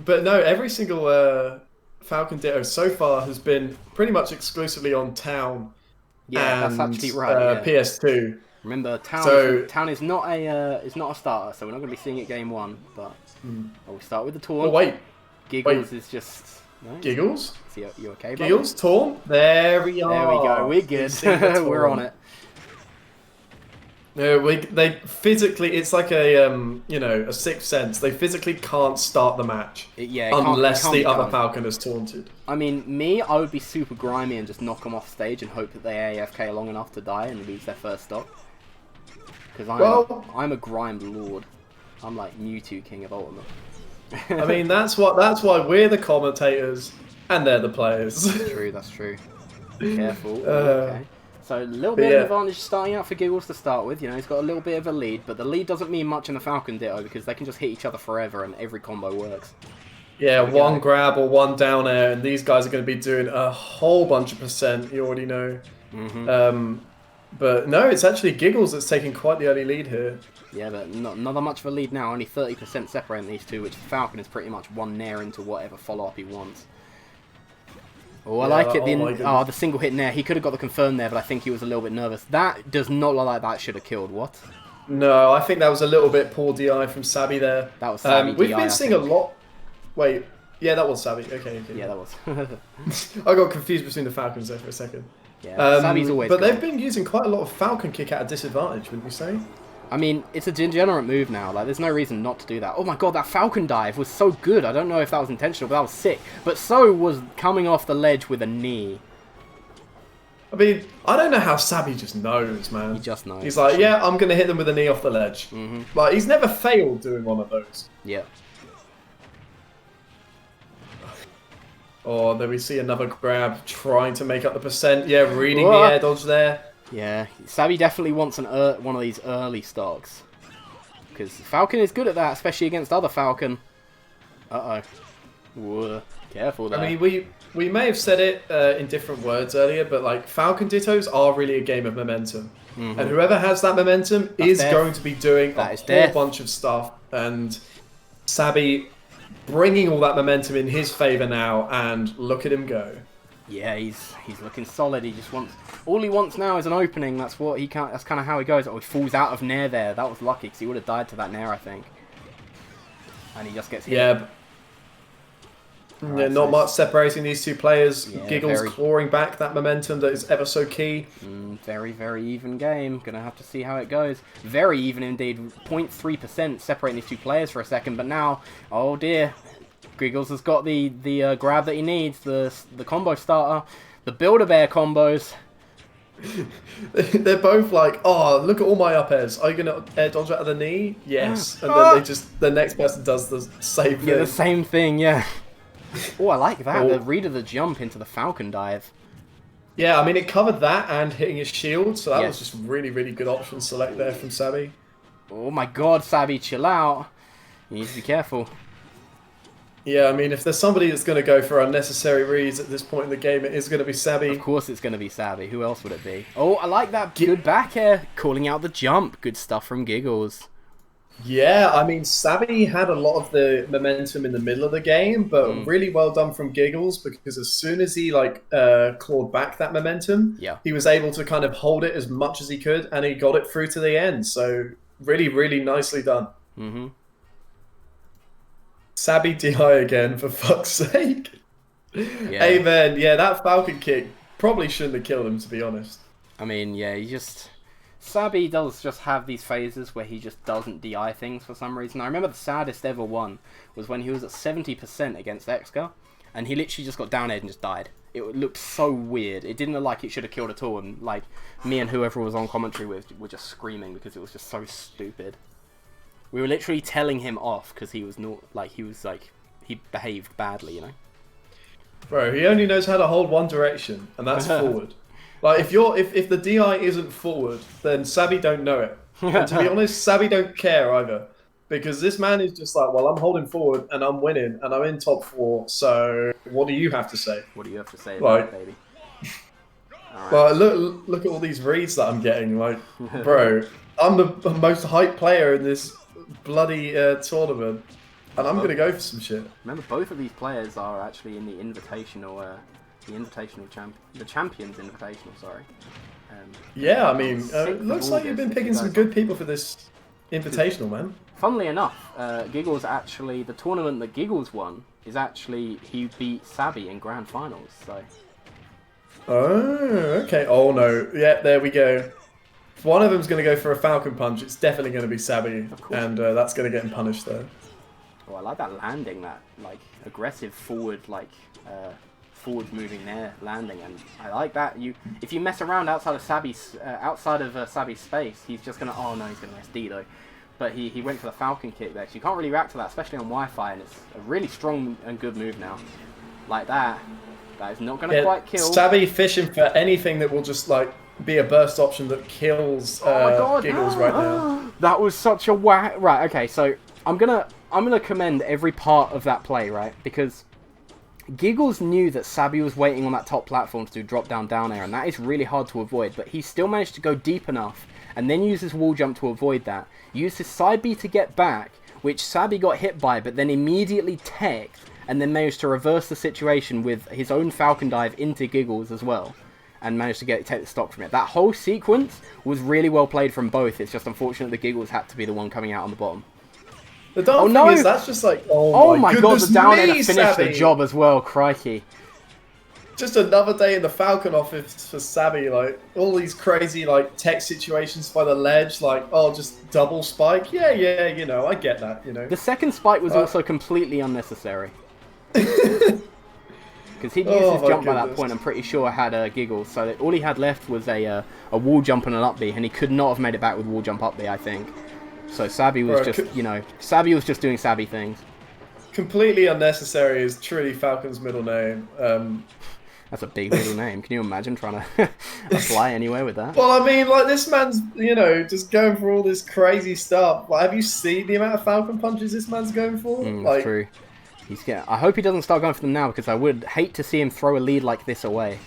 But no, every single Falcon Ditto so far has been pretty much exclusively on Town Yeah, that's and actually right. Yeah. PS2. Remember, So, Town is not a starter, so we're not going to be seeing it game one. But we start with the oh taunt. wait, Giggles is just no. Giggles, Is you okay, buddy? Giggles, Torn. There we There we go. are. We're We've good. seen the We're on Torn. it. No, they physically, it's like a a sixth sense. They physically can't start the match Yeah, it unless can't the be other done. Falcon is taunted. I mean, I would be super grimy and just knock them off stage and hope that they AFK long enough to die and lose their first stock. Because Well, I'm a grimed lord. I'm like Mewtwo, King of Ultimate. I mean that's why we're the commentators and they're the players. That's true. That's true. Careful. Uh, Okay. So a little but bit yeah, of advantage starting out for Giggles to start with. You know, he's got a little bit of a lead, but the lead doesn't mean much in the Falcon Ditto because they can just hit each other forever and every combo works. yeah, There we one go. grab or one down air, and these guys are going to be doing a whole bunch of percent. You already know. But no, it's actually Giggles that's taking quite the early lead here. Yeah, but not that much of a lead now. Only 30% separating these two, which Falcon is pretty much one nair into whatever follow-up he wants. Oh, I like it. Oh my goodness. The single hit nair. He could have got the confirm there, but I think he was a little bit nervous. That does not look like that should have killed. What? No, I think that was a little bit poor DI from Sabi there. That was Sabi We've DI, been I seeing a think. lot. Wait, yeah, that was Sabi. Okay. Yeah, that was. I got confused between the Falcons there for a second. Yeah, Sabi's always But good. they've been using quite a lot of Falcon kick at a disadvantage, wouldn't you say? I mean, it's a degenerate move now. Like, there's no reason not to do that. Oh my god, that Falcon dive was so good. I don't know if that was intentional, but that was sick. But so was coming off the ledge with a knee. I mean, I don't know how Sabi just knows, man. He just knows. He's like, yeah, I'm going to hit them with a knee off the ledge. Like, he's never failed doing one of those. Yeah. Oh, then we see another grab trying to make up the percent. Yeah, reading the Whoa. air dodge there. Yeah, Sabi definitely wants one of these early stocks. Because Falcon is good at that, especially against other Falcon. Uh-oh. Whoa. Careful there. I mean, we may have said it in different words earlier, but like Falcon Dittos are really a game of momentum. And whoever has that momentum is death. going to be doing That a is whole death. bunch of stuff. And Sabi bringing all that momentum in his favour now, and look at him go. Yeah, he's looking solid. He just wants... All he wants now is an opening. That's what he can't... That's kind of how he goes. Oh, he falls out of Nair there. That was lucky, because he would have died to that Nair, I think. And he just gets hit. Yeah. Yeah, not much separating these two players. Yeah, Giggles very- clawing back that momentum that is ever so key. Very, very even game. Gonna have to see how it goes. Very even indeed. 0.3% separating these two players for a second, but now, oh dear, Giggles has got the grab that he needs, the combo starter, the Build-A-Bear combos. They're both like, oh, look at all my up airs. Are you going to air dodge out of the knee? Yes. And then the next person does the same thing. Yeah, the same thing, yeah. Oh, I like that. Oh. The read of the jump into the Falcon dive. Yeah, I mean, it covered that and hitting his shield, so that Yes. was just really, really good option select there from Sabi. Oh my god, Sabi, chill out. You need to be careful. Yeah, I mean, if there's somebody that's going to go for unnecessary reads at this point in the game, it is going to be Sabi. Of course it's going to be Sabi. Who else would it be? Oh, I like that. Good back air. Calling out the jump. Good stuff from Giggles. Yeah, I mean, Sabi had a lot of the momentum in the middle of the game, but really well done from Giggles, because as soon as he clawed back that momentum, Yeah. he was able to kind of hold it as much as he could, and he got it through to the end. So really, really nicely done. Mm-hmm. Sabi DI again, for fuck's sake. Yeah. Amen. Yeah, that Falcon kick probably shouldn't have killed him, to be honest. I mean, yeah, he just... Sabi does just have these phases where he just doesn't DI things for some reason. I remember the saddest ever one was when he was at 70% against Excar, and he literally just got down aired and just died. It looked so weird. It didn't look like it should have killed at all, and like me and whoever was on commentary with were just screaming because it was just so stupid. We were literally telling him off because he behaved badly, you know. Bro, he only knows how to hold one direction, and that's forward. Like, if the DI isn't forward, then Sabi don't know it. And to be honest, Sabi don't care either. Because this man is just like, well, I'm holding forward, and I'm winning, and I'm in top 4, so what do you have to say? What do you have to say about Like, it, baby? Alright. well, look at all these reads that I'm getting. Like, bro, I'm the most hyped player in this bloody tournament. And I'm going to go for some shit. Remember, both of these players are actually in the Invitational, the Champions Invitational, sorry. Yeah, I mean, looks like you've been picking some good people for this Invitational, man. Funnily enough, Gigglezz actually, the tournament that Gigglezz won is actually, he beat Sabby in Grand Finals, so... Oh, okay. Oh, no. Yeah, there we go. If one of them's going to go for a Falcon Punch, it's definitely going to be Sabby, and that's going to get him punished there. Oh, I like that landing, that, like, aggressive forward, like, forward moving there, landing, and I like that. If you mess around outside of Sabby's, Sabby's space, he's just going to, oh no, he's going to SD though. But he went for the Falcon kick there, so you can't really react to that, especially on Wi-Fi, and it's a really strong and good move now. Like that. That is not going to quite kill. Sabby fishing for anything that will just, like, be a burst option that kills Gigglezz right now. That was such a whack. Right, okay, so I'm gonna commend every part of that play, right? Because Gigglezz knew that Sabby was waiting on that top platform to do drop down air, and that is really hard to avoid, but he still managed to go deep enough and then use his wall jump to avoid that. Used his side B to get back, which Sabby got hit by, but then immediately teched and then managed to reverse the situation with his own Falcon dive into Gigglezz as well, and managed to take the stock from it. That whole sequence was really well played from both. It's just unfortunate that Gigglezz had to be the one coming out on the bottom. The dark thing is, that's just like, oh my god, the down air finished the job as well, crikey. Just another day in the Falcon office for Sabby, like, all these crazy, like, tech situations by the ledge, like, oh, just double spike, yeah, you know, I get that, you know. The second spike was also completely unnecessary. Because he'd used his jump by that point, I'm pretty sure, had Gigglezz, so all he had left was a wall jump and an up B, and he could not have made it back with wall jump up B, I think. So Sabby was just, you know, Sabby was just doing Sabby things. Completely unnecessary is truly Falcon's middle name. That's a big middle name. Can you imagine trying to apply anywhere with that? Well, I mean, like, this man's, you know, just going for all this crazy stuff. Like, have you seen the amount of Falcon punches this man's going for? That's true. I hope he doesn't start going for them now, because I would hate to see him throw a lead like this away.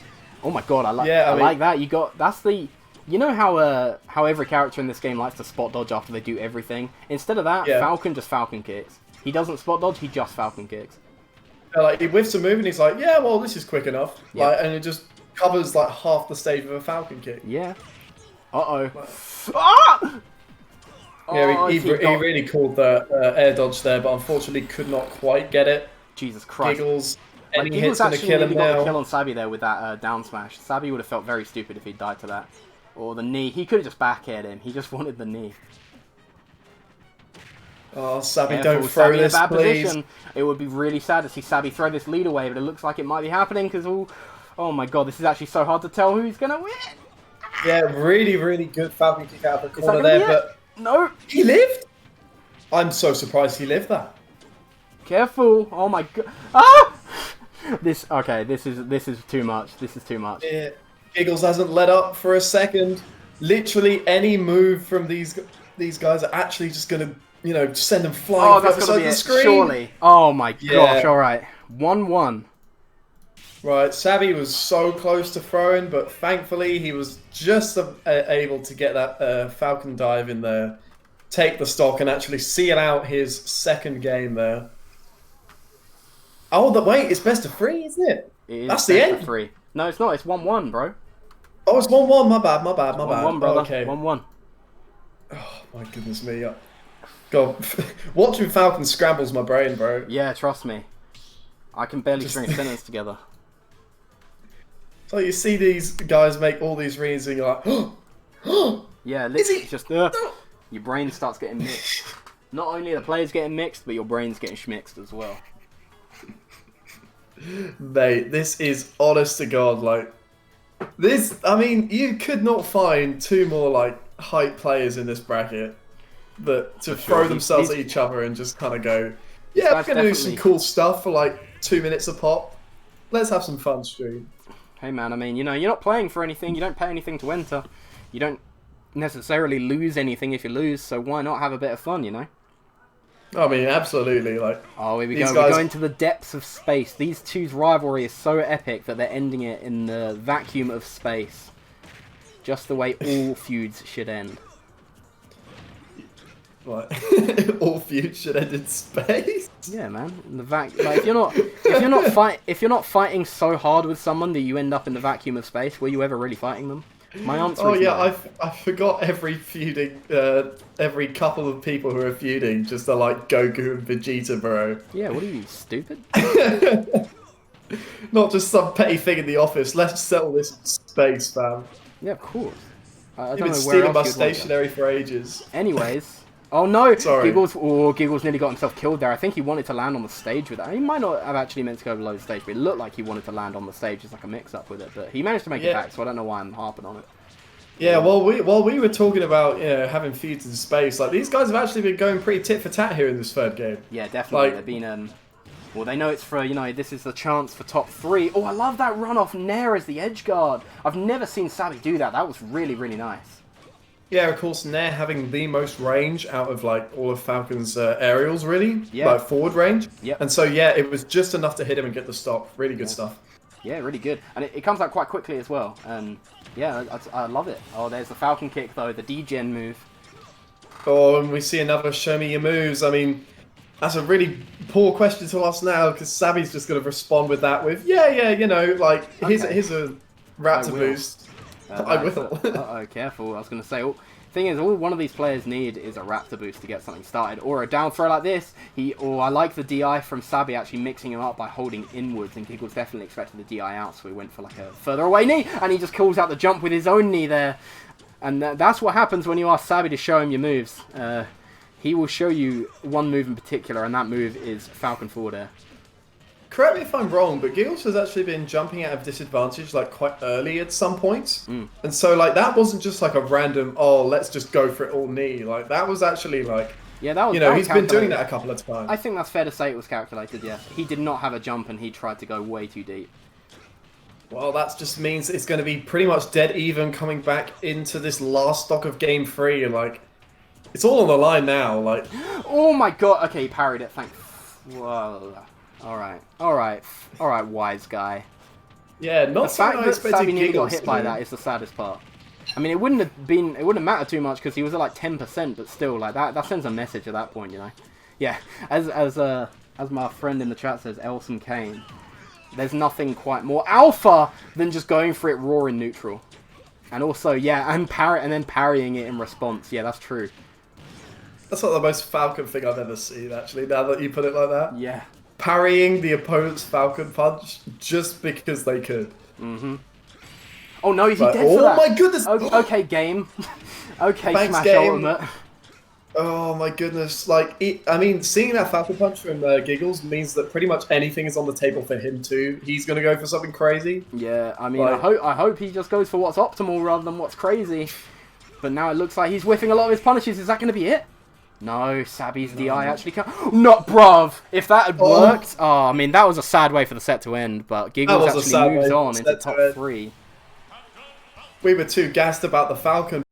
Oh my god, I like that. That's the... You know how every character in this game likes to spot dodge after they do everything? Instead of that, Falcon just Falcon kicks. He doesn't spot dodge, he just Falcon kicks. Yeah, like, he whiffs a move and he's like, yeah, well, this is quick enough. Yep. Like, and it just covers, like, half the stage with a Falcon kick. Yeah. Uh-oh. Ah! Yeah, he really called the air dodge there, but unfortunately could not quite get it. Jesus Christ. Gigglezz. Like, Gigglezz actually kill him got the kill on Sabby there with that down smash. Sabby would have felt very stupid if he died to that. Or the knee. He could have just back aired him. He just wanted the knee. Oh, Sabby, don't throw this, please. Position. It would be really sad to see Sabby throw this lead away, but it looks like it might be happening because oh my god, this is actually so hard to tell who's going to win. Yeah, really, really good Falcon kick out of the corner there, but... No. He lived? I'm so surprised he lived that. Careful. Oh my god. Ah! This is too much. This is too much. Yeah. Gigglezz hasn't let up for a second. Literally any move from these guys are actually just going to, you know, send them flying outside the screen. Surely. Oh my gosh, alright. 1-1. Right, Sabby was so close to throwing, but thankfully he was just able to get that Falcon dive in there, take the stock, and actually seal out his second game there. Oh, wait, it's best of 3, isn't it? That's the end. 3. No, it's not. It's 1-1, bro. Oh, it's 1-1. My bad. 1-1, brother. Oh, okay. 1-1. Oh, my goodness me. God, watching Falcon scrambles my brain, bro. Yeah, trust me. I can barely string a sentence together. So you see these guys make all these reads and you're like, oh, yeah, literally just your brain starts getting mixed. Not only are the players getting mixed, but your brain's getting schmixed as well. Mate, this is honest to God, like, this, I mean, you could not find two more, like, hype players in this bracket that to throw themselves at each other and just kind of go, yeah, we're going to do some cool stuff for, like, 2 minutes a pop. Let's have some fun, stream. Hey, man, I mean, you know, you're not playing for anything. You don't pay anything to enter. You don't necessarily lose anything if you lose, so why not have a bit of fun, you know? I mean, absolutely, like... Oh, here we go. We go into the depths of space. These two's rivalry is so epic that they're ending it in the vacuum of space. Just the way all feuds should end. What? All feuds should end in space? Yeah, man. In the like if you're not fighting so hard with someone that you end up in the vacuum of space, were you ever really fighting them? My answer is no. I forgot every feuding, every couple of people who are feuding just are like Goku and Vegeta, bro. Yeah, what are you, stupid? Not just some petty thing in the office. Let's settle this in space, fam. Yeah, of course. I You've don't been know where stealing my else you'd want to go. stationery for ages. Anyways. Oh no! Sorry. Gigglezz nearly got himself killed there. I think he wanted to land on the stage with that. He might not have actually meant to go below the stage, but it looked like he wanted to land on the stage. It's like a mix-up with it, but he managed to make it back, so I don't know why I'm harping on it. Yeah, while we were talking about having feuds in space, like these guys have actually been going pretty tit for tat here in this third game. Yeah, definitely. Like, They've been well, they know it's for this is the chance for top 3. Oh, I love that run off Nair as the edge guard. I've never seen Sabi do that. That was really, really nice. Yeah, of course, Nair having the most range out of like all of Falcon's aerials, really. Yeah. Like forward range. Yep. And so yeah, it was just enough to hit him and get the stop. Really good stuff. Yeah, really good. And it comes out quite quickly as well. And yeah, I love it. Oh, there's the Falcon kick though, the D-gen move. Oh, and we see another show me your moves. I mean, that's a really poor question to ask now because Sabi's just going to respond with that with, like, here's a raptor boost. I will. Uh-oh, careful. I was going to say, thing is, all one of these players need is a raptor boost to get something started, or a down throw like this. I like the DI from Sabi actually mixing him up by holding inwards, and Gigglezz definitely expected the DI out, so he went for like a further away knee, and he just calls out the jump with his own knee there. And that's what happens when you ask Sabi to show him your moves. He will show you one move in particular, and that move is Falcon forward air. Correct me if I'm wrong, but Gigglezz has actually been jumping out of disadvantage like quite early at some points. And so like that wasn't just like a random, let's just go for it all knee. Like that was actually like, yeah, that was, he's been doing that a couple of times. I think that's fair to say it was calculated, yeah. He did not have a jump and he tried to go way too deep. Well, that just means it's going to be pretty much dead even coming back into this last stock of game 3 and like, it's all on the line now, like. Oh my god, okay, he parried it, thank. Whoa. Alright, wise guy. Yeah, not the fact that Sabi nearly got hit by me. that is the saddest part. I mean, it wouldn't matter too much because he was at like 10%, but still, like that sends a message at that point, Yeah, as my friend in the chat says, Elson Kane, there's nothing quite more alpha than just going for it raw in neutral. And also, yeah, and then parrying it in response. Yeah, that's true. That's not the most Falcon thing I've ever seen, actually, now that you put it like that. Yeah. Parrying the opponent's Falcon punch just because they could. Oh no, is he dead for that? Oh my goodness! Okay, game. Okay, Thanks, Smash game. Ultimate. Oh my goodness! Like, I mean, seeing that Falcon punch from Gigglezz means that pretty much anything is on the table for him too. He's gonna go for something crazy. Yeah, I mean, I hope he just goes for what's optimal rather than what's crazy. But now it looks like he's whiffing a lot of his punishes. Is that gonna be it? No, Sabi's DI actually can't. Not bruv! If that had worked, I mean, that was a sad way for the set to end, but Gigglezz actually moves on into top 3. We were too gassed about the Falcon.